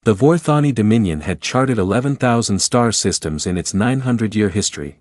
The Vor'thani Dominion had charted 11,000 star systems in its 900-year history.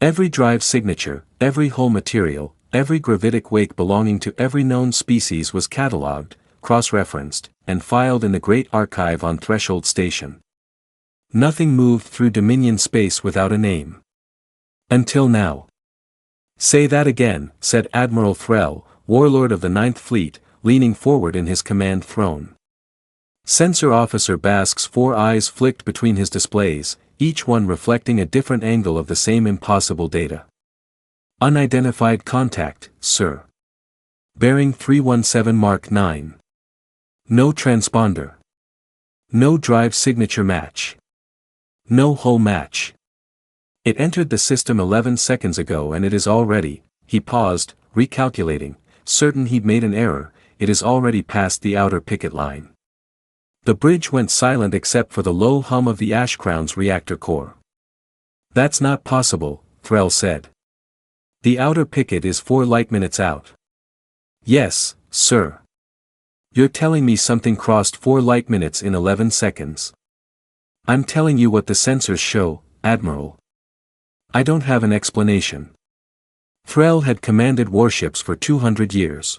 Every drive signature, every hull material, every gravitic wake belonging to every known species was catalogued, cross-referenced, and filed in the Great Archive on Threshold Station. Nothing moved through Dominion space without a name. Until now. "Say that again," said Admiral Threll, warlord of the Ninth Fleet, leaning forward in his command throne. Sensor Officer Basque's 4 eyes flicked between his displays, each one reflecting a different angle of the same impossible data. "Unidentified contact, sir. Bearing 317 Mark 9. No transponder. No drive signature match. No hull match. It entered the system 11 seconds ago and it is already," he paused, recalculating, certain he'd made an error, "it is already past the outer picket line." The bridge went silent except for the low hum of the Ashcrown's reactor core. "That's not possible," Threll said. "The outer picket is 4 light minutes out." "Yes, sir. You're telling me something crossed 4 light minutes in 11 seconds. I'm telling you what the sensors show, Admiral. I don't have an explanation." Threll had commanded warships for 200 years.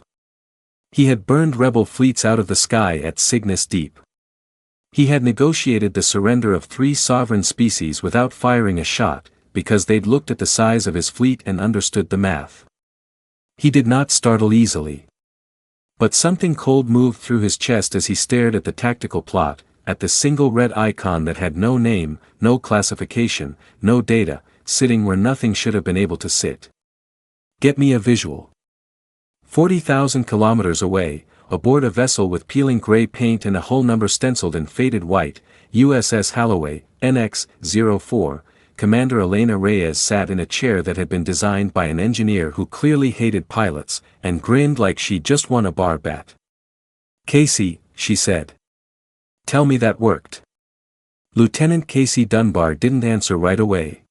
He had burned rebel fleets out of the sky at Cygnus Deep. He had negotiated the surrender of 3 sovereign species without firing a shot, because they'd looked at the size of his fleet and understood the math. He did not startle easily. But something cold moved through his chest as he stared at the tactical plot, at the single red icon that had no name, no classification, no data, sitting where nothing should have been able to sit. "Get me a visual." 40,000 kilometers away, aboard a vessel with peeling gray paint and a hull number stenciled in faded white, USS Halloway, NX-04, Commander Elena Reyes sat in a chair that had been designed by an engineer who clearly hated pilots, and grinned like she'd just won a bar bet. "Casey," she said. "Tell me that worked." Lieutenant Casey Dunbar didn't answer right away.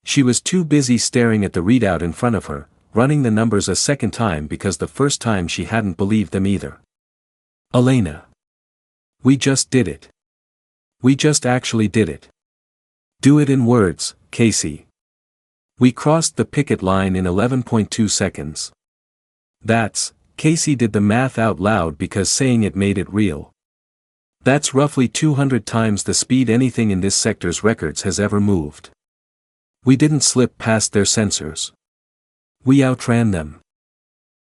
She was too busy staring at the readout in front of her, running the numbers a second time because the first time she hadn't believed them either. "Elena. We just did it. We just actually did it. Do it in words, Casey. We crossed the picket line in 11.2 seconds. That's," Casey did the math out loud because saying it made it real. "That's roughly 200 times the speed anything in this sector's records has ever moved. We didn't slip past their sensors. We outran them."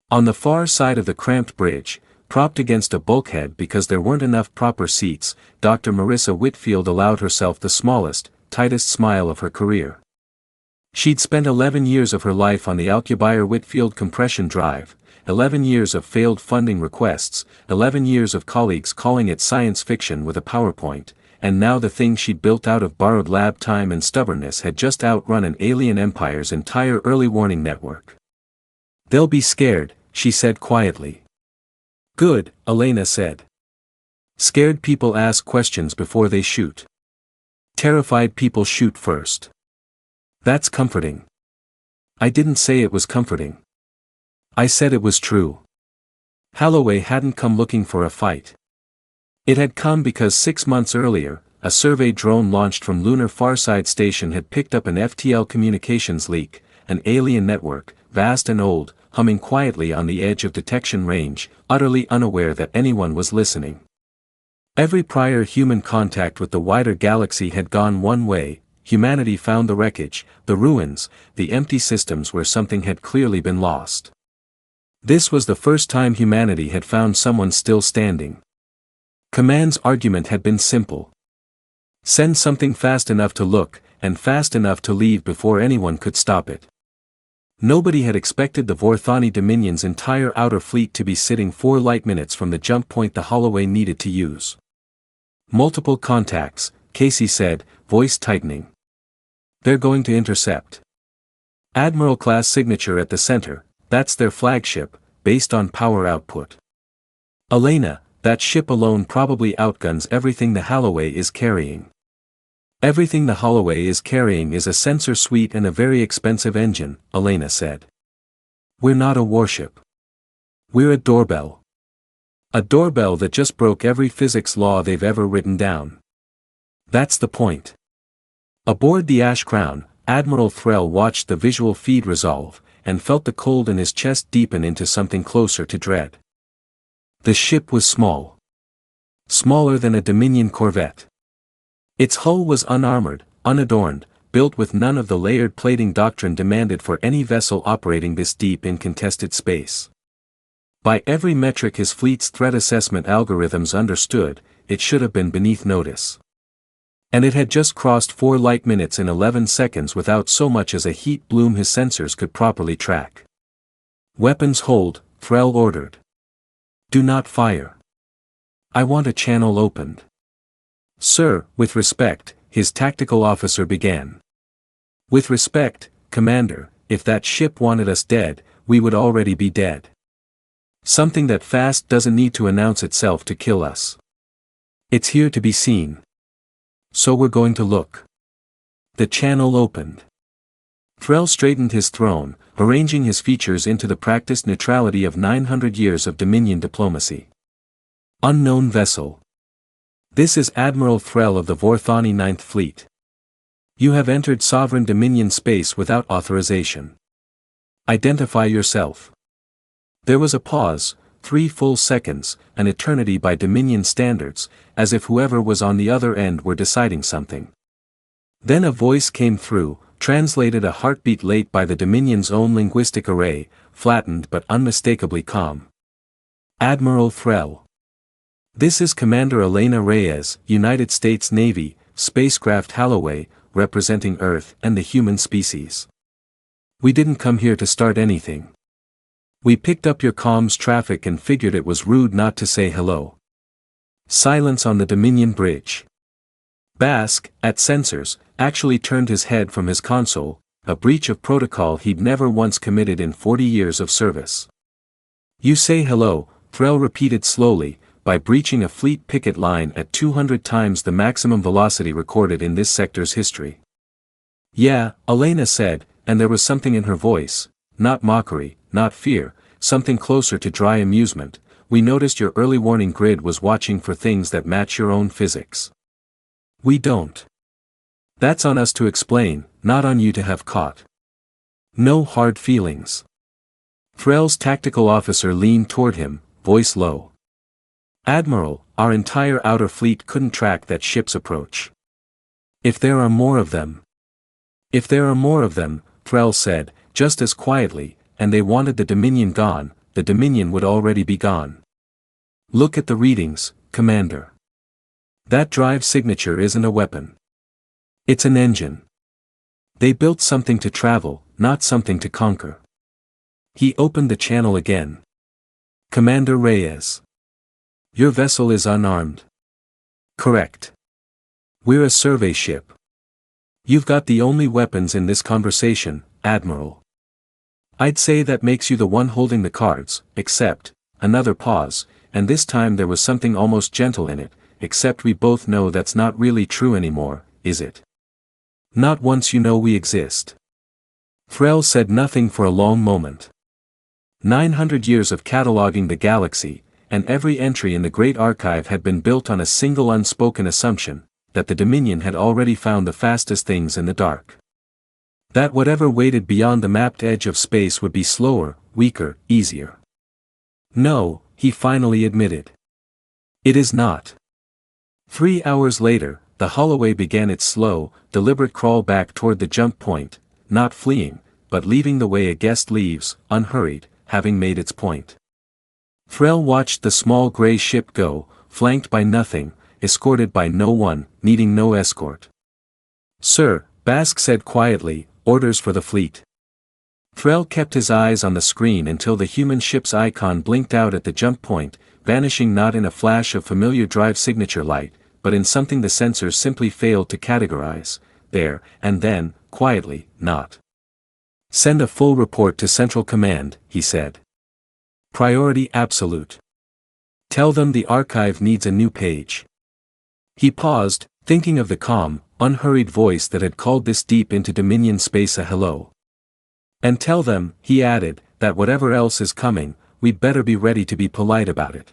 On the far side of the cramped bridge, propped against a bulkhead because there weren't enough proper seats, Dr. Marissa Whitfield allowed herself the smallest, tightest smile of her career. She'd spent 11 years of her life on the Alcubierre-Whitfield compression drive, 11 years of failed funding requests, 11 years of colleagues calling it science fiction with a PowerPoint, and now the thing she'd built out of borrowed lab time and stubbornness had just outrun an alien empire's entire early warning network. "They'll be scared," she said quietly. "Good," Elena said. "Scared people ask questions before they shoot. Terrified people shoot first. That's comforting." "I didn't say it was comforting. I said it was true." Halloway hadn't come looking for a fight. It had come because 6 months earlier, a survey drone launched from Lunar Farside Station had picked up an FTL communications leak, an alien network, vast and old, humming quietly on the edge of detection range, utterly unaware that anyone was listening. Every prior human contact with the wider galaxy had gone one way. Humanity found the wreckage, the ruins, the empty systems where something had clearly been lost. This was the first time humanity had found someone still standing. Command's argument had been simple. Send something fast enough to look, and fast enough to leave before anyone could stop it. Nobody had expected the Vor'thani Dominion's entire outer fleet to be sitting 4 light minutes from the jump point the Halloway needed to use. "Multiple contacts," Casey said, voice tightening. "They're going to intercept. Admiral-class signature at the center, that's their flagship, based on power output. Elena, that ship alone probably outguns everything the Halloway is carrying." "Everything the Halloway is carrying is a sensor suite and a very expensive engine," Elena said. "We're not a warship. We're a doorbell. A doorbell that just broke every physics law they've ever written down. That's the point. Aboard the Ash Crown, Admiral Threll watched the visual feed resolve, and felt the cold in his chest deepen into something closer to dread. The ship was small. Smaller than a Dominion corvette. Its hull was unarmored, unadorned, built with none of the layered plating doctrine demanded for any vessel operating this deep in contested space. By every metric his fleet's threat assessment algorithms understood, it should have been beneath notice. And it had just crossed 4 light minutes in 11 seconds without so much as a heat bloom his sensors could properly track. Weapons hold, Threll ordered. Do not fire. I want a channel opened. Sir, with respect, his tactical officer began. With respect, Commander, if that ship wanted us dead, we would already be dead. Something that fast doesn't need to announce itself to kill us. It's here to be seen. So we're going to look. The channel opened. Threll straightened his throne, arranging his features into the practiced neutrality of 900 years of Dominion diplomacy. Unknown vessel. This is Admiral Threll of the Vor'thani 9th Fleet. You have entered sovereign Dominion space without authorization. Identify yourself. There was a pause, 3 full seconds, an eternity by Dominion standards, as if whoever was on the other end were deciding something. Then a voice came through, translated a heartbeat late by the Dominion's own linguistic array, flattened but unmistakably calm. Admiral Threll. This is Commander Elena Reyes, United States Navy, spacecraft Halloway, representing Earth and the human species. We didn't come here to start anything. We picked up your comms traffic and figured it was rude not to say hello. Silence on the Dominion bridge. Bask, at sensors, actually turned his head from his console, a breach of protocol he'd never once committed in 40 years of service. You say hello, Threll repeated slowly, by breaching a fleet picket line at 200 times the maximum velocity recorded in this sector's history. Yeah, Elena said, and there was something in her voice, not mockery, not fear, something closer to dry amusement. We noticed your early warning grid was watching for things that match your own physics. We don't. That's on us to explain, not on you to have caught. No hard feelings. Threll's tactical officer leaned toward him, voice low. Admiral, our entire outer fleet couldn't track that ship's approach. If there are more of them. If there are more of them, Threll said, just as quietly, and they wanted the Dominion gone, the Dominion would already be gone. Look at the readings, Commander. That drive signature isn't a weapon. It's an engine. They built something to travel, not something to conquer. He opened the channel again. Commander Reyes. Your vessel is unarmed. Correct. We're a survey ship. You've got the only weapons in this conversation, Admiral. I'd say that makes you the one holding the cards, except, another pause, and this time there was something almost gentle in it, except we both know that's not really true anymore, is it? Not once you know we exist. Threll said nothing for a long moment. 900 years of cataloging the galaxy, and every entry in the Great Archive had been built on a single unspoken assumption, that the Dominion had already found the fastest things in the dark. That whatever waited beyond the mapped edge of space would be slower, weaker, easier. No, he finally admitted. It is not. 3 hours later, the Halloway began its slow, deliberate crawl back toward the jump point, not fleeing, but leaving the way a guest leaves, unhurried, having made its point. Threll watched the small gray ship go, flanked by nothing, escorted by no one, needing no escort. Sir, Bask said quietly, orders for the fleet. Threll kept his eyes on the screen until the human ship's icon blinked out at the jump point, vanishing not in a flash of familiar drive signature light, but in something the sensors simply failed to categorize, there, and then, quietly, not. Send a full report to Central Command, he said. Priority absolute. Tell them the archive needs a new page. He paused, thinking of the calm, unhurried voice that had called this deep into Dominion space a hello. And tell them, he added, that whatever else is coming, we'd better be ready to be polite about it.